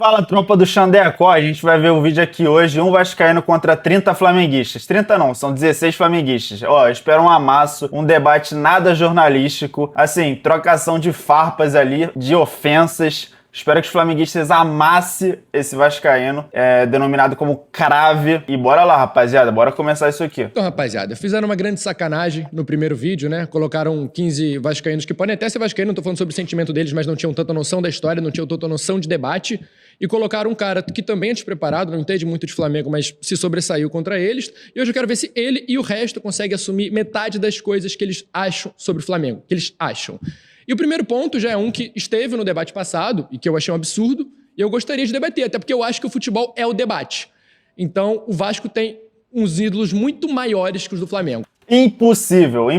Fala, tropa do Xandecó, a gente vai ver o vídeo aqui hoje, um vascaíno contra 30 flamenguistas. 30 não, são 16 flamenguistas. Ó, espero um amasso, um debate nada jornalístico, assim, trocação de farpas ali, de ofensas. Espero que os flamenguistas amassem esse vascaíno, denominado como crave. E bora lá, rapaziada, bora começar isso aqui. Então, rapaziada, fizeram uma grande sacanagem no primeiro vídeo, né? Colocaram 15 vascaínos que podem até ser vascaínos, não tô falando sobre o sentimento deles, mas não tinham tanta noção da história, não tinham tanta noção de debate. E colocaram um cara que também é despreparado, não entende muito de Flamengo, mas se sobressaiu contra eles. E hoje eu quero ver se ele e o resto conseguem assumir metade das coisas que eles acham sobre o Flamengo, que eles acham. E o primeiro ponto já é um que esteve no debate passado e que eu achei um absurdo e eu gostaria de debater, até porque eu acho que o futebol é o debate. Então, o Vasco tem uns ídolos muito maiores que os do Flamengo. Impossível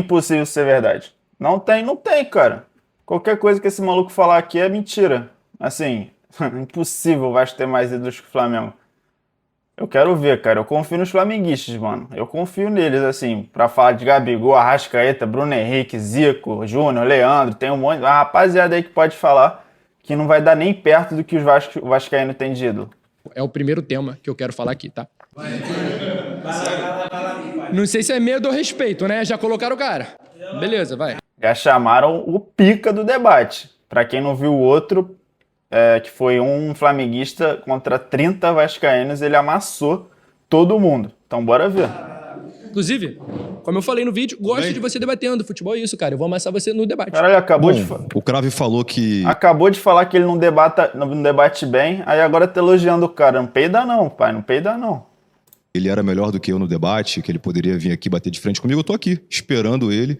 ser verdade. Não tem, cara. Qualquer coisa que esse maluco falar aqui é mentira. Assim, impossível o Vasco ter mais ídolos que o Flamengo. Eu quero ver, cara. Eu confio nos flamenguistas, mano. Eu confio neles, assim, pra falar de Gabigol, Arrascaeta, Bruno Henrique, Zico, Júnior, Leandro. Tem um monte. A rapaziada aí que pode falar que não vai dar nem perto do que o vascaíno tem de ídolo. É o primeiro tema que eu quero falar aqui, tá? Não sei se é medo ou respeito, né? Já colocaram o cara. Beleza, vai. Já chamaram o pica do debate. Pra quem não viu o outro, que foi um flamenguista contra 30 vascaínos, ele amassou todo mundo. Então bora ver. Inclusive, como eu falei no vídeo, gosto de você debatendo. Futebol é isso, cara. Eu vou amassar você no debate. Caralho, o Crave falou que... Acabou de falar que ele não debate bem, aí agora tá elogiando o cara. Não peida não, pai. Não peida não. Ele era melhor do que eu no debate, que ele poderia vir aqui bater de frente comigo. Eu tô aqui, esperando ele.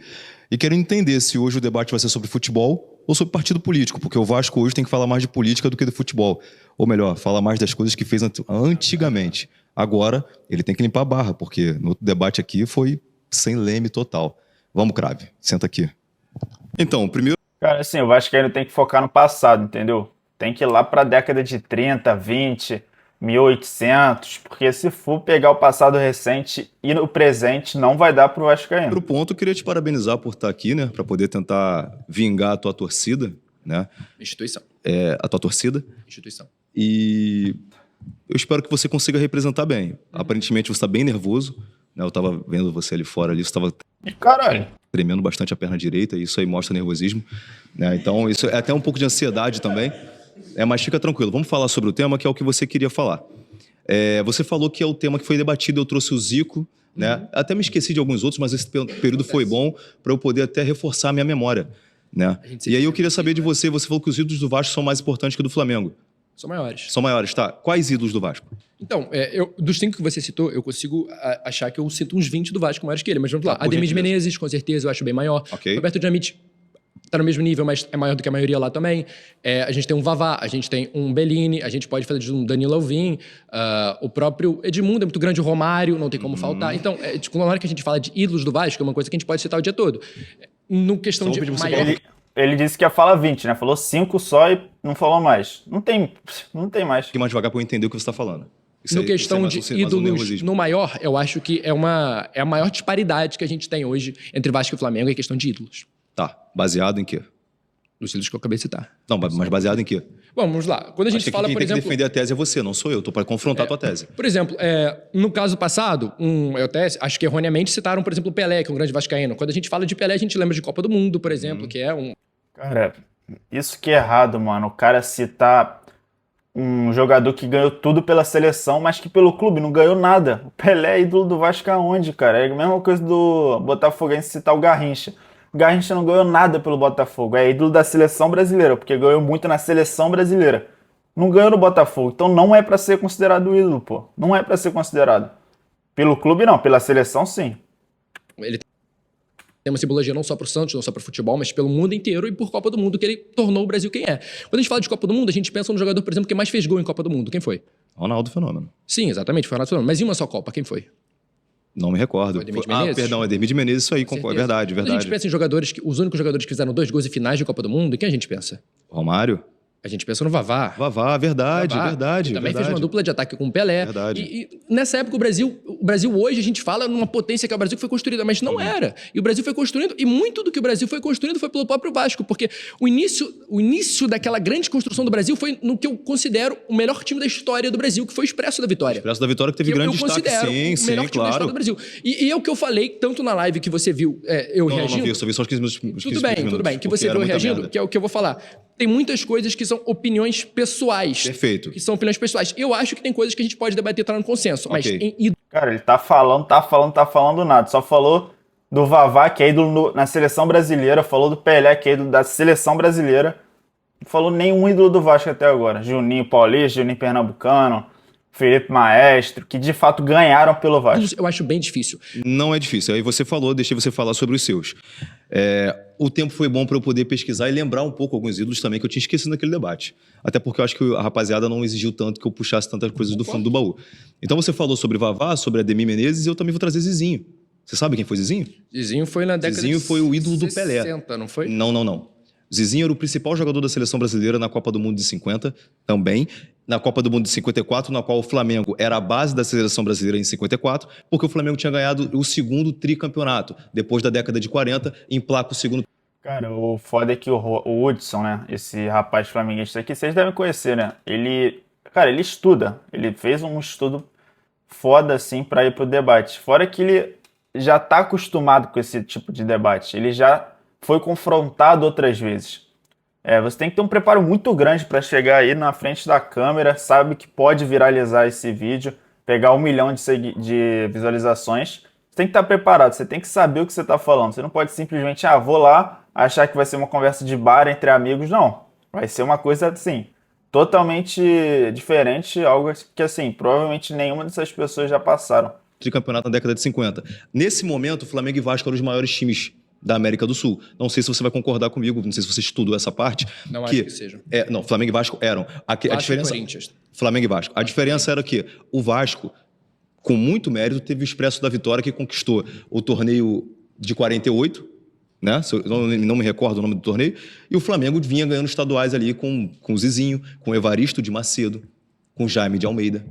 E quero entender se hoje o debate vai ser sobre futebol ou sobre partido político, porque o Vasco hoje tem que falar mais de política do que de futebol. Ou melhor, falar mais das coisas que fez antigamente. Agora, ele tem que limpar a barra, porque no debate aqui foi sem leme total. Vamos, Crave, senta aqui. Então, primeiro... Cara, assim, o vascaíno tem que focar no passado, entendeu? Tem que ir lá pra década de 30, 20, 1800, porque se for pegar o passado recente e o presente, não vai dar pro vascaíno. Pro ponto, eu queria te parabenizar por estar aqui, né? Pra poder tentar vingar a tua torcida, né? Instituição. A tua torcida. Instituição. E eu espero que você consiga representar bem. Aparentemente você está bem nervoso, né? Eu estava vendo você ali fora, você estava tremendo bastante a perna direita, e isso aí mostra nervosismo, né? Então isso é até um pouco de ansiedade também. Mas fica tranquilo, vamos falar sobre o tema que é o que você queria falar. Você falou que é o tema que foi debatido, eu trouxe o Zico, né? Até me esqueci de alguns outros, mas esse período foi bom para eu poder até reforçar a minha memória, né? E aí eu queria saber de você falou que os ídolos do Vasco são mais importantes que o do Flamengo. São maiores. São maiores, tá. Quais ídolos do Vasco? Então, dos 5 que você citou, eu consigo achar que eu sinto uns 20 do Vasco maiores que ele. Mas vamos lá. Ademir Menezes, com certeza, eu acho bem maior. Okay. Roberto Dinamite tá no mesmo nível, mas é maior do que a maioria lá também. A gente tem um Vavá, a gente tem um Bellini, a gente pode fazer de um Danilo Alvim, o próprio Edmundo é muito grande, o Romário, não tem como faltar. Então, na hora que a gente fala de ídolos do Vasco, é uma coisa que a gente pode citar o dia todo. No questão de maior... Ele disse que ia falar 20, né? Falou 5 só e não falou mais. Não tem mais. Fique mais devagar para eu entender o que você está falando. No questão de ídolos no maior, eu acho que é a maior disparidade que a gente tem hoje entre Vasco e Flamengo em questão de ídolos. Tá. Baseado em quê? Nos ídolos que eu acabei de citar. Não, mas baseado em quê? Bom, vamos lá. Quando a gente fala, por exemplo... Quem tem que defender a tese é você, não sou eu. Estou para confrontar a tua tese. Por exemplo, no caso passado, eu até acho que erroneamente citaram, por exemplo, o Pelé, que é um grande vascaíno. Quando a gente fala de Pelé, a gente lembra de Copa do Mundo, por exemplo, que é um... Cara, isso que é errado, mano. O cara citar um jogador que ganhou tudo pela seleção, mas que pelo clube não ganhou nada. O Pelé é ídolo do Vasco aonde, cara? É a mesma coisa do botafoguense citar o Garrincha. O Garrincha não ganhou nada pelo Botafogo. É ídolo da seleção brasileira, porque ganhou muito na seleção brasileira. Não ganhou no Botafogo. Então não é pra ser considerado ídolo, pô. Não é pra ser considerado. Pelo clube não, pela seleção sim. Ele tem uma simbologia não só pro Santos, não só pro futebol, mas pelo mundo inteiro e por Copa do Mundo, que ele tornou o Brasil quem é. Quando a gente fala de Copa do Mundo, a gente pensa no jogador, por exemplo, que mais fez gol em Copa do Mundo. Quem foi? Ronaldo Fenômeno. Sim, exatamente, foi o Ronaldo Fenômeno. Mas em uma só Copa, quem foi? Não me recordo. Ademir de Menezes, isso aí, é verdade. Quando a gente pensa em jogadores, os únicos jogadores que fizeram 2 gols em finais de Copa do Mundo, quem a gente pensa? Romário. A gente pensa no Vavá. Vavá, verdade. Que também fez uma dupla de ataque com o Pelé. Verdade. E nessa época o Brasil hoje, a gente fala numa potência que é o Brasil que foi construída, mas não era. E o Brasil foi construindo, e muito do que o Brasil foi construindo foi pelo próprio Vasco, porque o início daquela grande construção do Brasil foi no que eu considero o melhor time da história do Brasil, que foi o Expresso da Vitória. Expresso da Vitória que teve grande destaque, sim, o melhor time da história do Brasil. E é o que eu falei, tanto na live que você viu eu reagindo... Não vi, eu só vi só os 15 minutos. Tudo bem, que você viu reagindo, que é o que eu vou falar. Tem muitas coisas que são opiniões pessoais. Perfeito. Que são opiniões pessoais. Eu acho que tem coisas que a gente pode debater e entrar no consenso. Mas Cara, ele tá falando nada. Só falou do Vavá, que é ídolo na seleção brasileira. Falou do Pelé, que é ídolo da seleção brasileira. Não falou nenhum ídolo do Vasco até agora. Juninho Paulista, Juninho Pernambucano, Felipe Maestro, que de fato ganharam pelo Vasco. Eu acho bem difícil. Não é difícil. Aí você falou, deixei você falar sobre os seus. O tempo foi bom para eu poder pesquisar e lembrar um pouco alguns ídolos também que eu tinha esquecido naquele debate. Até porque eu acho que a rapaziada não exigiu tanto que eu puxasse tantas coisas do fundo do baú. Então você falou sobre Vavá, sobre Ademir Menezes, e eu também vou trazer Zizinho. Você sabe quem foi Zizinho? Zizinho foi na década Zizinho foi o ídolo do Pelé. 60, não foi? Não. Zizinho era o principal jogador da seleção brasileira na Copa do Mundo de 50 também. Na Copa do Mundo de 54, na qual o Flamengo era a base da seleção brasileira em 54, porque o Flamengo tinha ganhado o segundo tricampeonato. Depois da década de 40, emplaca o segundo. Cara, o foda é que o Hudson, né? Esse rapaz flamenguista aqui, vocês devem conhecer, né? Ele estuda. Ele fez um estudo foda, assim, pra ir pro debate. Fora que ele já tá acostumado com esse tipo de debate. Ele já foi confrontado outras vezes. Você tem que ter um preparo muito grande para chegar aí na frente da câmera, sabe que pode viralizar esse vídeo, pegar 1 milhão de visualizações. Você tem que estar preparado, você tem que saber o que você está falando. Você não pode simplesmente, vou lá, achar que vai ser uma conversa de bar entre amigos. Não, vai ser uma coisa assim, totalmente diferente, algo que assim, provavelmente nenhuma dessas pessoas já passaram. Tricampeonato na década de 50. Nesse momento, o Flamengo e Vasco eram os maiores times da América do Sul. Não sei se você vai concordar comigo, não sei se você estudou essa parte. Não acho que sejam. Não, Flamengo e Vasco eram. A diferença, Flamengo e Vasco. A diferença era que o Vasco, com muito mérito, teve o Expresso da Vitória, que conquistou o torneio de 48, né? Não me recordo o nome do torneio. E o Flamengo vinha ganhando estaduais ali com o Zizinho, com o Evaristo de Macedo, com o Jaime de Almeida,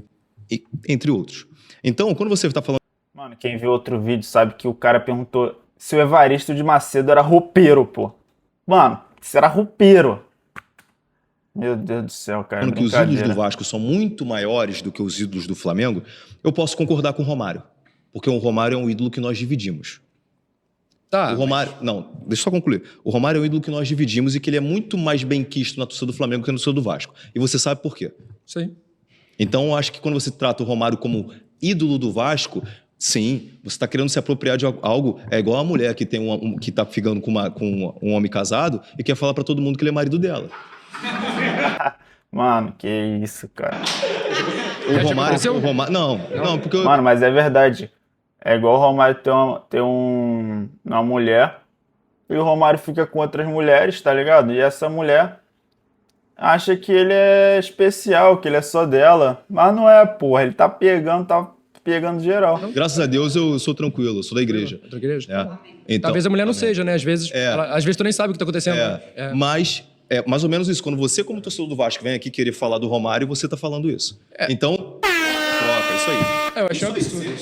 entre outros. Então, quando você está falando... Mano, quem viu outro vídeo sabe que o cara perguntou se o Evaristo de Macedo era roupeiro, pô. Mano, se era roupeiro. Meu Deus do céu, cara. Quando que os ídolos do Vasco são muito maiores do que os ídolos do Flamengo, eu posso concordar com o Romário. Porque o Romário é um ídolo que nós dividimos. Tá. O Romário... Não, deixa eu só concluir. O Romário é um ídolo que nós dividimos e que ele é muito mais bem quisto na torcida do Flamengo que na torcida do Vasco. E você sabe por quê? Sim. Então, eu acho que quando você trata o Romário como ídolo do Vasco... Sim, você está querendo se apropriar de algo. É igual a mulher que tem que está ficando com um homem casado e quer falar para todo mundo que ele é marido dela. Mano, que isso, cara. O Romário... Não, porque... Mano, mas é verdade. É igual o Romário ter uma mulher e o Romário fica com outras mulheres, tá ligado? E essa mulher acha que ele é especial, que ele é só dela. Mas não é, porra. Ele tá pegando geral. Graças a Deus eu sou tranquilo, eu sou da igreja. Outra igreja? Então, talvez a mulher não seja, né? Às vezes tu nem sabe o que tá acontecendo. Mas é mais ou menos isso. Quando você, como torcedor do Vasco, vem aqui querer falar do Romário, você tá falando isso. Então, troca, isso aí. Eu achei um absurdo.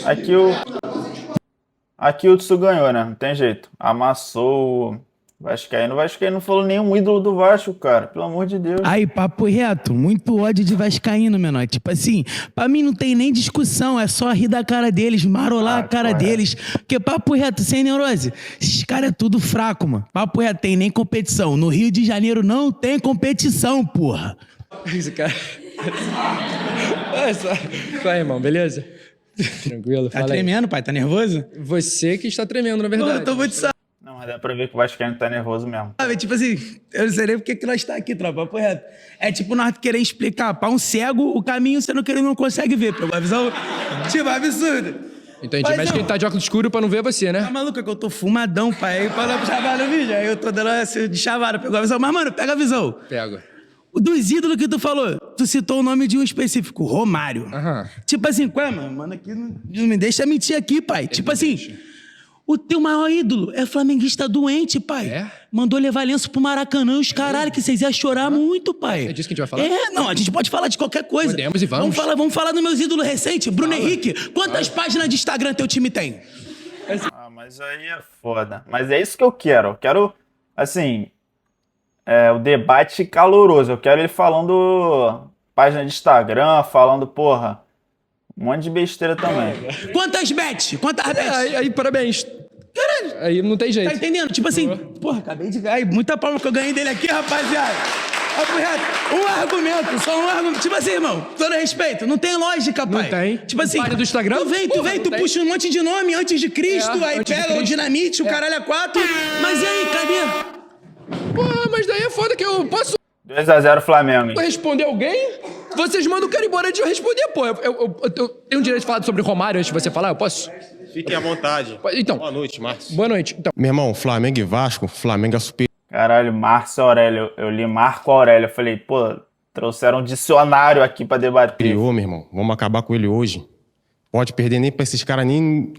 Aqui o Tsu ganhou, né? Não tem jeito. Amassou o Vascaíno. O Vascaíno não falou nenhum ídolo do Vasco, cara. Pelo amor de Deus. Aí, papo reto. Muito ódio de vascaíno, menor. Tipo assim, pra mim não tem nem discussão. É só rir da cara deles, marolar a cara deles. Porque papo reto, sem neurose. Esses caras é tudo fraco, mano. Papo reto, tem nem competição. No Rio de Janeiro não tem competição, porra. Esse cara... Só aí, irmão, beleza? Tranquilo, fala aí. Tá tremendo, pai? Tá nervoso? Você que está tremendo, na verdade. Eu tô muito sabe. Não, mas dá pra ver que o Vascaíno tá nervoso mesmo. Tipo assim, eu não sei nem porque que nós tá aqui, tropa, papo reto. É tipo nós querer explicar pra um cego o caminho, você não consegue ver. Pegou a visão? Tipo, absurdo. Entendi, mas quem tá de óculos escuro pra não ver você, né? Tá maluco, é que eu tô fumadão, pai. Aí falou pro chavado no vídeo, aí eu tô dando essa de chavada, pegou a visão. Mas, mano, pega a visão. Pego. Dos ídolos que tu falou, tu citou o nome de um específico, Romário. Aham. Tipo assim, qual é, mano? Mano, aqui não me deixa mentir aqui, pai. Tipo assim, O teu maior ídolo é flamenguista doente, pai. É? Mandou levar lenço pro Maracanã, os caralho, que vocês iam chorar muito, pai. É disso que a gente vai falar? Não, a gente pode falar de qualquer coisa. Podemos e vamos. Vamos falar dos meus ídolos recentes. Bruno Henrique, quantas páginas de Instagram teu time tem? Mas aí é foda. Mas é isso que eu quero. Eu quero, assim, o debate caloroso. Eu quero ele falando página de Instagram, falando, porra, um monte de besteira também. Quantas bets? Quantas bets? Aí, parabéns. Caralho. Aí não tem jeito. Tá entendendo? Tipo assim, porra, acabei de ganhar. Muita palma que eu ganhei dele aqui, rapaziada. Um argumento, só um argumento. Tipo assim, irmão, todo respeito, não tem lógica, pai. Não tem. Tipo assim, Página do Instagram? Tu puxa um monte de nome antes de Cristo, aí antes de pega o Cristo. dinamite, o caralho a 4. Mas e aí, cadê? Pô, mas daí é foda que eu posso 2x0 Flamengo. responder alguém? Vocês mandam o cara embora antes de eu responder, pô. Eu tenho o direito de falar sobre Romário antes de você falar? Eu posso? Fiquem à vontade. Então. Boa noite, Márcio. Boa noite. Então, Meu irmão, Flamengo e Vasco, Flamengo é superior. Caralho, Márcio Aurélio. Eu li Marco Aurélio. Eu falei, pô, trouxeram um dicionário aqui pra debater. Meu irmão. Vamos acabar com ele hoje. Pode perder nem pra esses caras, nem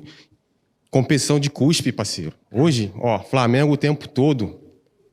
competição de cuspe, parceiro. Hoje, ó, Flamengo o tempo todo.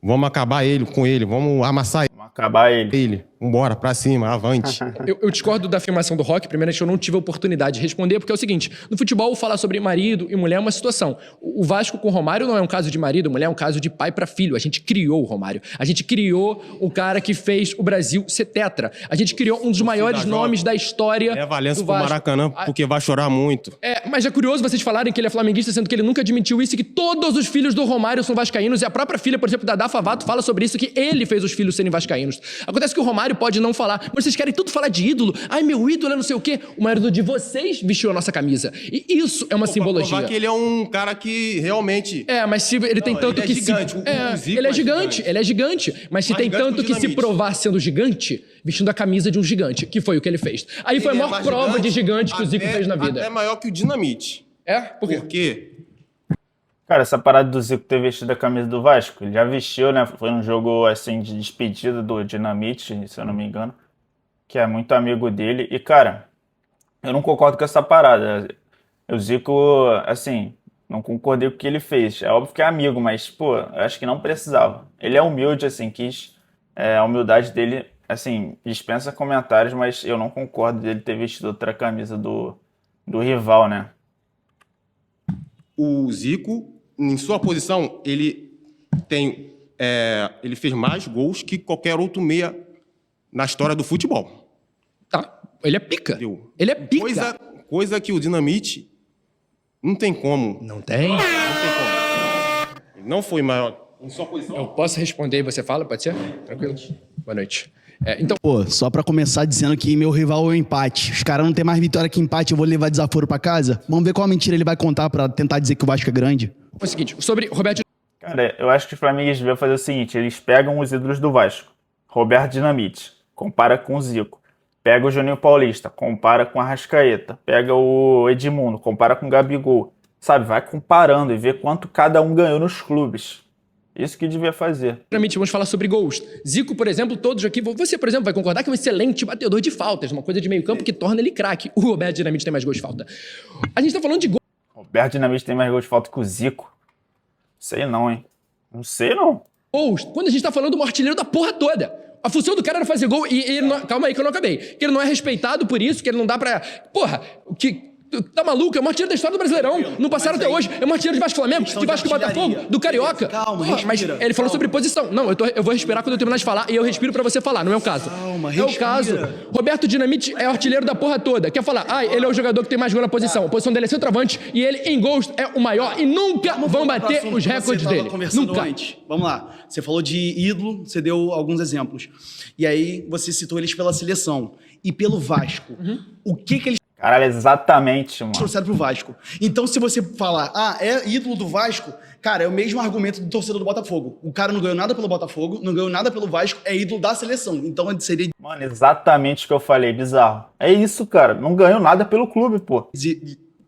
Vamos acabar com ele. Vamos amassar Vamos acabar ele. Vambora, pra cima, avante. eu discordo da afirmação do Rock. Primeiramente, eu não tive a oportunidade de responder, porque é o seguinte: no futebol, falar sobre marido e mulher é uma situação. O Vasco com o Romário não é um caso de marido, mulher é um caso de pai pra filho. A gente criou o Romário. A gente criou o cara que fez o Brasil ser tetra. A gente criou um dos maiores nomes da história É Valença do pro Vasco. Maracanã, porque vai chorar muito. Mas é curioso vocês falarem que ele é flamenguista, sendo que ele nunca admitiu isso e que todos os filhos do Romário são vascaínos. E a própria filha, por exemplo, da Dá Favato, fala sobre isso, que ele fez os filhos serem vascaínos. Acontece que o Romário pode não falar, mas vocês querem tudo falar de ídolo. Ai, meu ídolo é não sei o quê. O maior ídolo de vocês vestiu a nossa camisa. E isso é uma simbologia. Provar que ele é um cara que realmente... Mas se ele tem tanto ele é que gigante. se... O Zico ele é é gigante, gigante. ele é gigante. Mas se Mais tem gigante tanto que o que se Dinamite. provar sendo gigante, vestindo a camisa de um gigante, que foi o que ele fez. Aí foi a Ele é maior mais prova de gigante que o Zico até- fez na vida. Até maior que o Dinamite. Por quê? Por quê? Cara, essa parada do Zico ter vestido a camisa do Vasco, ele já vestiu, né? Foi um jogo, assim, de despedida do Dinamite, se eu não me engano, que é muito amigo dele. E, cara, eu não concordo com essa parada. O Zico, assim, não concordei com o que ele fez. É óbvio que é amigo, mas, pô, eu acho que não precisava. Ele é humilde, assim, a humildade dele, assim, dispensa comentários, mas eu não concordo dele ter vestido outra camisa do rival, né? O Zico, em sua posição, ele fez mais gols que qualquer outro meia na história do futebol. Tá. Ele é pica. Entendeu? Ele é pica. Coisa que o Dinamite não tem como. Não tem? Não tem como. Ele não foi maior em sua posição. Eu posso responder e você fala? Pode ser? Tranquilo? Boa noite. Então, Pô, só pra começar dizendo que meu rival é o empate. Os caras não tem mais vitória que empate, eu vou levar desaforo pra casa. Vamos ver qual mentira ele vai contar pra tentar dizer que o Vasco é grande. é o seguinte, sobre Roberto... Cara, eu acho que os flamenguistas deviam fazer o seguinte, eles pegam os ídolos do Vasco, Roberto Dinamite, compara com o Zico, pega o Juninho Paulista, compara com a Arrascaeta, pega o Edmundo, compara com o Gabigol, sabe, vai comparando e vê quanto cada um ganhou nos clubes. Isso que devia fazer. Vamos falar sobre gols. Zico, por exemplo, todos aqui... Você, por exemplo, vai concordar que é um excelente batedor de faltas, uma coisa de meio campo que torna ele craque. O Roberto Dinamite tem mais gols de falta. A gente tá falando de gol. Roberto Dinamite tem mais gols de falta que o Zico? Sei não, hein? Não sei não. Gols, quando a gente tá falando do artilheiro da porra toda. A função do cara era fazer gol e ele não... Calma aí que eu não acabei. Que ele não é respeitado por isso, que ele não dá pra... Porra, que... Tá maluco? É o maior artilheiro da história do Brasileirão. Não passaram até hoje. É o maior artilheiro de Vasco Flamengo, de Vasco e Botafogo, do Carioca. Calma, Porra, mas respira, ele falou calma. sobre posição. Não, eu vou respirar quando eu terminar de falar e eu respiro pra você falar, não é o caso. Calma, É o respira. caso. Roberto Dinamite é o artilheiro da porra toda. Quer falar, ele é o jogador que tem mais gol na posição. A posição dele é centroavante e ele, em gols, é o maior e nunca vão bater os recordes dele. Nunca. Antes. Vamos lá. Você falou de ídolo, você deu alguns exemplos. E aí você citou eles pela seleção. E pelo Vasco. O que eles Caralho, exatamente, mano. trouxeram pro Vasco? Então, se você falar, é ídolo do Vasco, cara, é o mesmo argumento do torcedor do Botafogo. O cara não ganhou nada pelo Botafogo, não ganhou nada pelo Vasco, é ídolo da seleção. Então, seria Mano, exatamente o que eu falei, bizarro. É isso, cara. Não ganhou nada pelo clube, pô.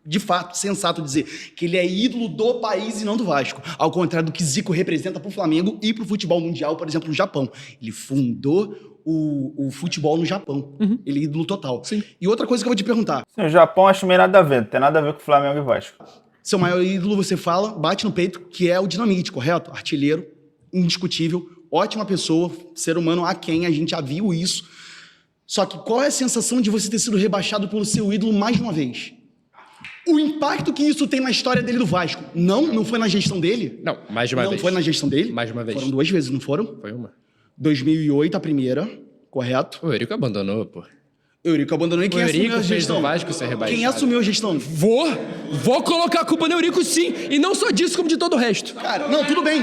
de fato sensato dizer que ele é ídolo do país e não do Vasco. Ao contrário do que Zico representa pro Flamengo e pro futebol mundial, por exemplo, no Japão. Ele fundou o futebol no Japão. Ele é ídolo total. Sim. E outra coisa que eu vou te perguntar. Sim, o Japão acho meio nada a ver. Não tem nada a ver com o Flamengo e Vasco. Seu maior ídolo, você fala, bate no peito, que é o Dinamite, correto? Artilheiro, indiscutível, ótima pessoa, ser humano a quem a gente já viu isso. Só que qual é a sensação de você ter sido rebaixado pelo seu ídolo mais uma vez? O impacto que isso tem na história dele do Vasco. Não foi na gestão dele? Não, mais de uma vez. Não foi na gestão dele? Mais de uma vez. Foram 2 vezes, não foram? Foi uma. 2008, a primeira, correto? O Eurico abandonou, pô. Eurico abandonou e quem assumiu Eurico a fez gestão? o Vasco ser rebaixado. Quem assumiu a gestão? Vou colocar a culpa no Eurico, sim. E não só disso, como de todo o resto. Cara, não, tudo bem.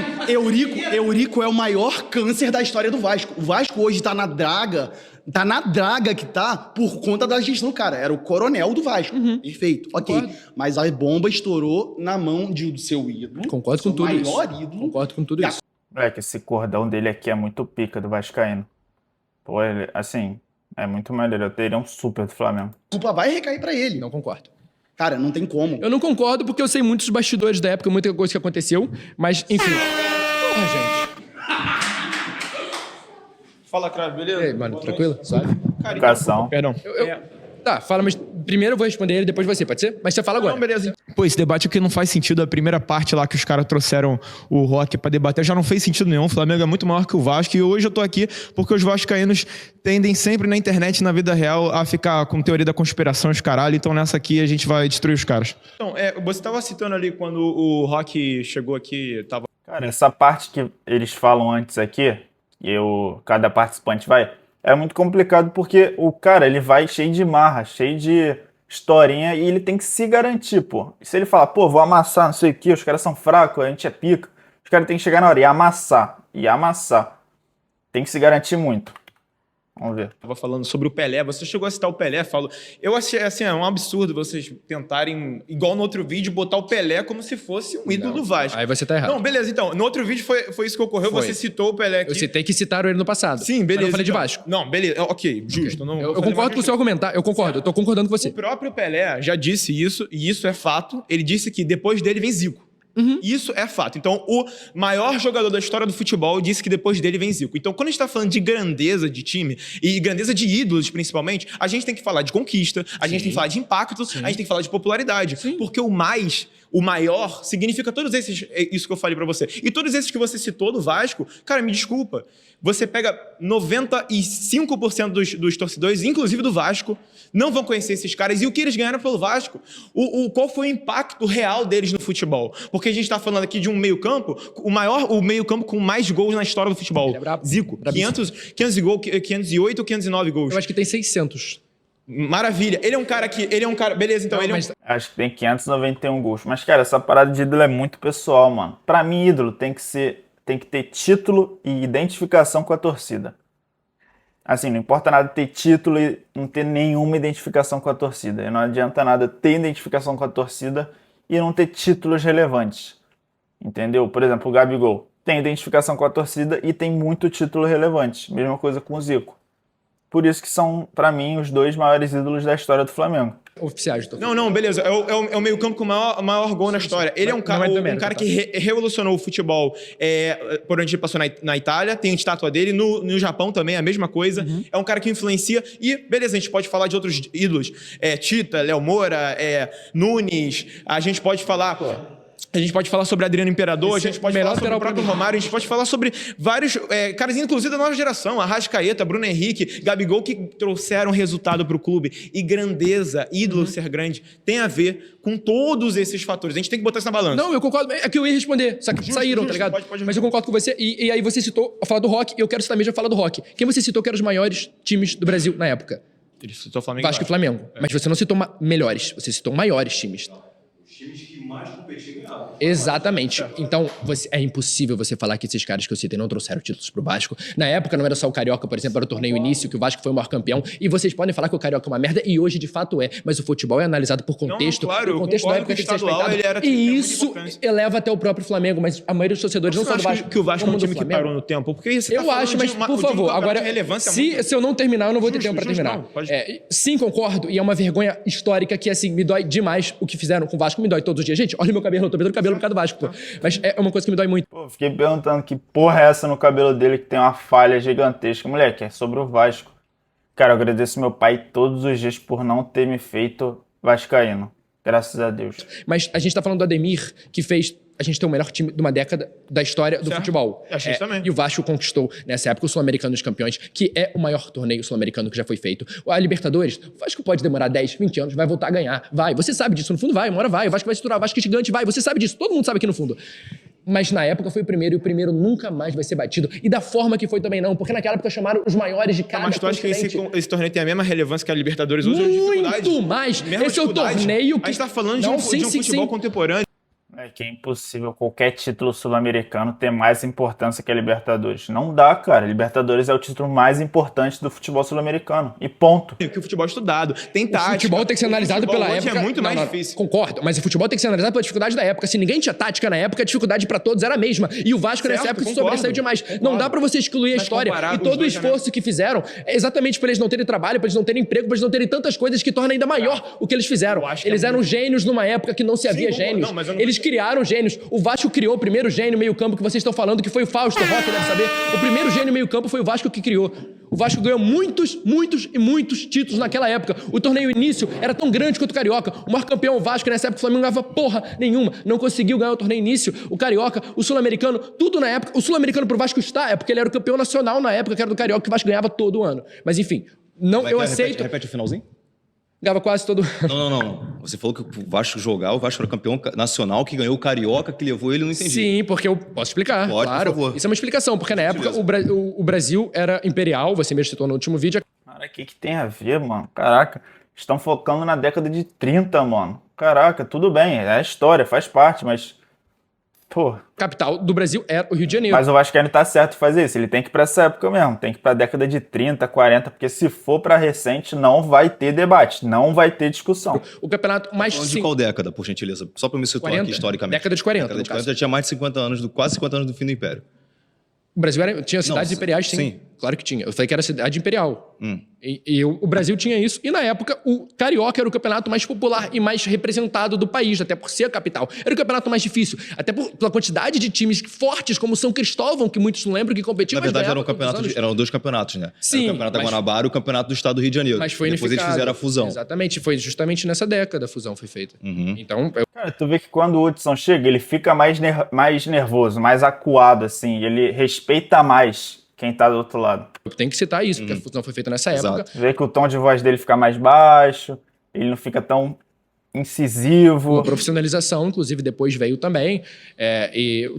Eurico é o maior câncer da história do Vasco. O Vasco hoje tá na draga que tá por conta da gestão do cara. Era o coronel do Vasco. Perfeito, ok. Concordo. Mas a bomba estourou na mão do seu ídolo. Concordo com seu tudo isso. maior ídolo. Concordo com tudo isso. Moleque, esse cordão dele aqui é muito pica do Vascaíno. Pô, ele, assim, é muito maneiro. Eu teria um super do Flamengo. A culpa vai recair pra ele. Não concordo. Cara, não tem como. Eu não concordo porque eu sei muitos bastidores da época, muita coisa que aconteceu, mas, enfim. Porra, gente. Fala, Cravo, beleza? E aí, mano, tranquilo? Suave? Educação. Perdão. Tá, fala, mas primeiro eu vou responder ele, depois você, pode ser? Mas você fala agora. Não, beleza. Pô, esse debate aqui não faz sentido. A primeira parte lá que os caras trouxeram o Rock pra debater já não fez sentido nenhum. O Flamengo é muito maior que o Vasco. E hoje eu tô aqui porque os vascaínos tendem sempre na internet, na vida real, a ficar com teoria da conspiração, os caralho. Então nessa aqui a gente vai destruir os caras. Então, você tava citando ali quando o Rock chegou aqui, tava... Cara, essa parte que eles falam antes aqui, cada participante vai, é muito complicado porque o cara, ele vai cheio de marra, cheio de historinha e ele tem que se garantir, pô. E se ele falar, pô, vou amassar, não sei o que, os caras são fracos, a gente é pica, os caras têm que chegar na hora e amassar, Tem que se garantir muito. Vamos ver. Tava falando sobre o Pelé, você chegou a citar o Pelé, eu achei assim, é um absurdo vocês tentarem, igual no outro vídeo, botar o Pelé como se fosse um ídolo do Vasco. Aí você tá errado. Não, beleza, então, no outro vídeo foi isso que ocorreu, Foi. você citou o Pelé aqui. Eu citei que citaram ele no passado. Sim, beleza. Mas eu falei de então. Vasco. Não, beleza, ok, justo. Não, Eu concordo com o seu argumento, tá? Eu concordo, eu tô concordando com você. O próprio Pelé já disse isso, e isso é fato. Ele disse que depois dele vem Zico. Isso é fato. Então, o maior jogador da história do futebol disse que depois dele vem Zico. Então, quando a gente tá falando de grandeza de time, e grandeza de ídolos, principalmente, a gente tem que falar de conquista, a gente tem que falar de impacto, a gente tem que falar de popularidade. Porque o maior, significa todos esses, isso que eu falei pra você. E todos esses que você citou do Vasco, cara, me desculpa, você pega 95% dos torcedores, inclusive do Vasco, não vão conhecer esses caras. E o que eles ganharam pelo Vasco? Qual foi o impacto real deles no futebol? Porque a gente tá falando aqui de um meio-campo, o meio-campo com mais gols na história do futebol. Ele é brabo. Zico, 508 ou 509 gols. Eu acho que tem 600. Maravilha. Ele é um cara. Beleza, então Não, ele é um... mas- Acho que tem 591 gols. Mas, cara, essa parada de ídolo é muito pessoal, mano. Pra mim, ídolo tem que ter título e identificação com a torcida. Assim, não importa nada ter título e não ter nenhuma identificação com a torcida. E não adianta nada ter identificação com a torcida e não ter títulos relevantes. Entendeu? Por exemplo, o Gabigol tem identificação com a torcida e tem muito título relevante. Mesma coisa com o Zico. Por isso que são, pra mim, os dois maiores ídolos da história do Flamengo. Oficiais, tô Não, beleza. É o meio-campo com o maior gol na história. Ele é um cara, Não é do um mérito, cara tá? que revolucionou o futebol por onde ele passou na Itália, tem a estátua dele, no Japão também, a mesma coisa. É um cara que influencia. E, beleza, a gente pode falar de outros ídolos. Tita, Léo Moura, Nunes, a gente pode falar... A gente pode falar sobre Adriano Imperador, a gente pode falar sobre o próprio Romário, a gente pode falar sobre vários caras, inclusive da nova geração, Arrascaeta, Bruno Henrique, Gabigol, que trouxeram resultado pro clube. E grandeza, ídolo ser grande, tem a ver com todos esses fatores. A gente tem que botar isso na balança. Não, eu concordo. É que eu ia responder, só que saíram, tá ligado? Pode Mas eu concordo com você. E aí você citou a fala do Rock, e eu quero citar mesmo a fala do Rock. Quem você citou que eram os maiores times do Brasil na época? Ele citou Flamengo Vasco e Flamengo. Mas você não citou melhores, você citou maiores times. Os times que mais competiam ganhavam. Exatamente. Então, é impossível você falar que esses caras que eu citei não trouxeram títulos pro Vasco. Na época não era só o Carioca, por exemplo, era o torneio início, que o Vasco foi o maior campeão. E vocês podem falar que o Carioca é uma merda, e hoje de fato é. Mas o futebol é analisado por contexto. claro, o contexto eu da concordo época que tem que ser o estadual, respeitado. ele era- E tinha muita isso importância. eleva até o próprio Flamengo, mas a maioria dos torcedores não Você são do acha Vasco. que o Vasco é um como do time que Flamengo. parou no tempo? Porque você tá Eu falando acho, mas de uma- por de um favor, campeonato agora, de relevância se eu não terminar, eu não vou ter tempo pra Justo, terminar. não, pode- Sim, concordo, e é uma vergonha histórica que, assim, me dói demais o que fizeram com o Vasco, me dói todos os dias. Gente, olha o meu cabelo, eu tô vendo o cabelo por causa do Vasco, pô. Mas é uma coisa que me dói muito. Pô, fiquei perguntando que porra é essa no cabelo dele que tem uma falha gigantesca. Moleque, é sobre o Vasco. Cara, eu agradeço meu pai todos os dias por não ter me feito vascaíno. Graças a Deus. Mas a gente tá falando do Ademir, que fez a gente ter o melhor time de uma década da história do futebol. A gente também. E o Vasco conquistou, nessa época, o Sul-Americano dos Campeões, que é o maior torneio sul-americano que já foi feito. A Libertadores, o Vasco pode demorar 10, 20 anos, vai voltar a ganhar. Vai, você sabe disso, no fundo vai, uma hora vai. O Vasco vai se tornar, o Vasco é gigante, vai. Você sabe disso, todo mundo sabe aqui no fundo. Mas na época foi o primeiro, e o primeiro nunca mais vai ser batido. E da forma que foi também não, porque naquela época chamaram os maiores de cada Mas tu acha que continente. esse torneio tem a mesma relevância que a Libertadores hoje? Muito mais. Esse é o torneio que... A gente tá falando Não, de um futebol contemporâneo. É que é impossível qualquer título sul-americano ter mais importância que a Libertadores. Não dá, cara. Libertadores é o título mais importante do futebol sul-americano. E ponto. Que o futebol é estudado. Tem tática. O futebol tem que ser analisado pela hoje época. É muito mais Não, difícil. Concordo, mas o futebol tem que ser analisado pela dificuldade da época. Se ninguém tinha tática na época, a dificuldade pra todos era a mesma. E o Vasco nessa época se sobressaiu demais. Não dá pra você excluir a Mas história. comparar E os todo o dois esforço que fizeram é exatamente pra eles não terem trabalho, pra eles não terem emprego, pra eles não terem tantas coisas que torna ainda maior o que eles fizeram. Eles eram gênios numa época que não se havia concordo. gênios. Não, mas eu não- Eles criaram gênios. O Vasco criou o primeiro gênio meio-campo que vocês estão falando, que foi o Fausto Roque, deve saber. O primeiro gênio meio-campo foi o Vasco que criou. O Vasco ganhou muitos títulos naquela época. O torneio início era tão grande quanto o Carioca. O maior campeão o Vasco, nessa época o Flamengo não ganhava porra nenhuma. Não conseguiu ganhar o torneio início. O Carioca, o Sul-Americano, tudo na época. O Sul-Americano pro Vasco está, é porque ele era o campeão nacional na época, que era do Carioca, que o Vasco ganhava todo ano. Mas enfim, não, eu aceito. Repete o finalzinho? Ganhava quase todo ano. Não. Você falou que o Vasco o Vasco era campeão nacional, que ganhou o Carioca, que levou ele, não entendi. Sim, porque eu posso explicar. Pode, claro. por favor. Isso é uma explicação, porque na época o Brasil era imperial, você mesmo citou no último vídeo. Cara, o que tem a ver, mano? Caraca, estão focando na década de 30, mano. Caraca, tudo bem, é a história, faz parte, mas... Pô, Capital do Brasil era o Rio de Janeiro. mas o Vascaíno tá certo de fazer isso. Ele tem que ir pra essa época mesmo. Tem que ir pra década de 30, 40, porque se for pra recente, não vai ter debate, não vai ter discussão. O campeonato mais... Falando de qual década, por gentileza? Só pra me situar 40? aqui historicamente. Década de 40, Década no de caso. 40 já tinha mais de 50 anos, quase 50 anos do fim do Império. O Brasil tinha cidades Não, imperiais, sim. sim. Claro que tinha. Eu falei que era cidade imperial. O Brasil tinha isso. E na época, o Carioca era o campeonato mais popular e mais representado do país, até por ser a capital. Era o campeonato mais difícil. Até pela quantidade de times fortes, como São Cristóvão, que muitos não lembram, que competiam. Na verdade, mas ganhava eram dois campeonatos, né? Sim, Era o campeonato da mas- Guanabara e o campeonato do estado do Rio de Janeiro. Mas foi Depois eles unificado. fizeram a fusão. Exatamente. Foi justamente nessa década a fusão foi feita. Então, Cara, tu vê que quando o Hudson chega, ele fica mais nervoso, mais acuado, assim. Ele respeita mais quem tá do outro lado. eu tenho que citar isso, porque a fusão foi feita nessa Exato. época. Tu vê que o tom de voz dele fica mais baixo, ele não fica tão incisivo. Uma profissionalização, inclusive, depois veio também. É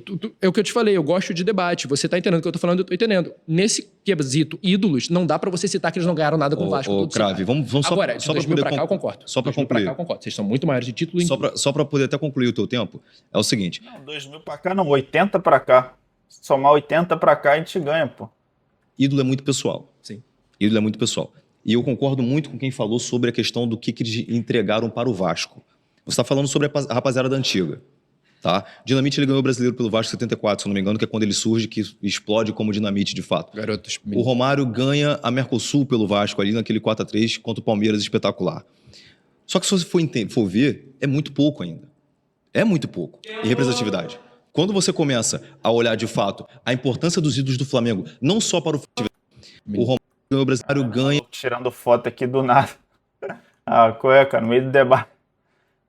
o que eu te falei, eu gosto de debate. Você tá entendendo o que eu tô falando, eu tô entendendo. Nesse quesito, ídolos, não dá pra você citar que eles não ganharam nada com o Vasco. Ô, todos Crave, citaram. vamos só, Agora, de só pra 2000 poder pra cá, eu concordo. Só pra 2000 concluir. cá, eu concordo. Vocês são muito maiores de título. Só pra poder até concluir o teu tempo, é o seguinte. Não, 2000 pra cá não, 80 pra cá. Somar 80 pra cá a gente ganha, pô. Ídolo é muito pessoal. Sim. Ídolo é muito pessoal. E eu concordo muito com quem falou sobre a questão do que eles entregaram para o Vasco. Você está falando sobre a rapaziada da antiga. Tá? Dinamite ele ganhou o brasileiro pelo Vasco em 74, se eu não me engano, que é quando ele surge, que explode como Dinamite de fato. Garotos. O Romário ganha a Mercosul pelo Vasco ali naquele 4-3 contra o Palmeiras, espetacular. Só que se você for ver, é muito pouco ainda. É muito pouco em representatividade. Quando você começa a olhar de fato a importância dos ídolos do Flamengo, não só para o futebol, o Romário ganhou o brasileiro, ganha. Tirando foto aqui do nada. Ah, qual é, cara? No meio do debate.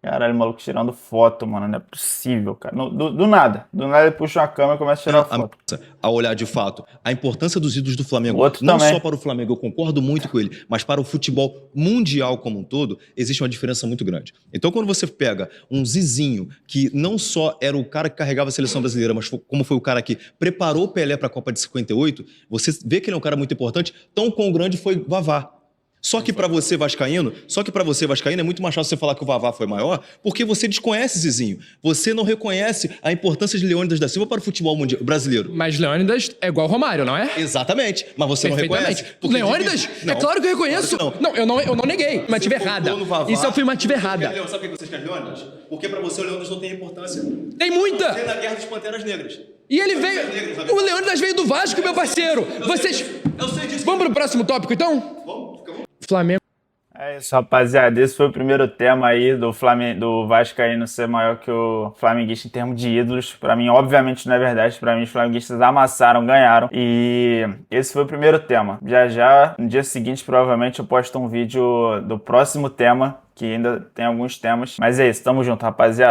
Caralho, o maluco tirando foto, mano. Não é possível, cara. Do nada. Do nada ele puxa uma câmera e começa a tirar foto. A olhar de fato a importância dos ídolos do Flamengo, O outro não também. só para o Flamengo, eu concordo muito com ele, mas para o futebol mundial como um todo, existe uma diferença muito grande. Então, quando você pega um Zizinho, que não só era o cara que carregava a seleção brasileira, mas como foi o cara que preparou o Pelé para a Copa de 58, você vê que ele é um cara muito importante, tão quão grande foi Vavá. Só que para você vascaíno é muito mais fácil você falar que o Vavá foi maior, porque você desconhece Zizinho. Você não reconhece a importância de Leônidas da Silva para o futebol brasileiro. Mas Leônidas é igual Romário, não é? Exatamente, mas você não reconhece. porque Leônidas? Não, É claro que eu reconheço. claro que não, eu não neguei. Mas tive errada. Isso eu fui uma tive errada. Sabe por que vocês querem Leônidas? Porque para você o Leônidas não tem importância. Tem muita! Tem na Guerra dos Panteras Negras. E ele veio. O Leônidas veio do Vasco, meu parceiro. Vocês. Eu sei disso. Vamos pro próximo tópico, então? Vamos. Flamengo. É isso, rapaziada. Esse foi o primeiro tema aí do Vascaíno ser maior que o flamenguista em termos de ídolos. Pra mim, obviamente, não é verdade. Pra mim, os flamenguistas amassaram, ganharam. E esse foi o primeiro tema. Já, no dia seguinte, provavelmente, eu posto um vídeo do próximo tema, que ainda tem alguns temas. Mas é isso, tamo junto, rapaziada.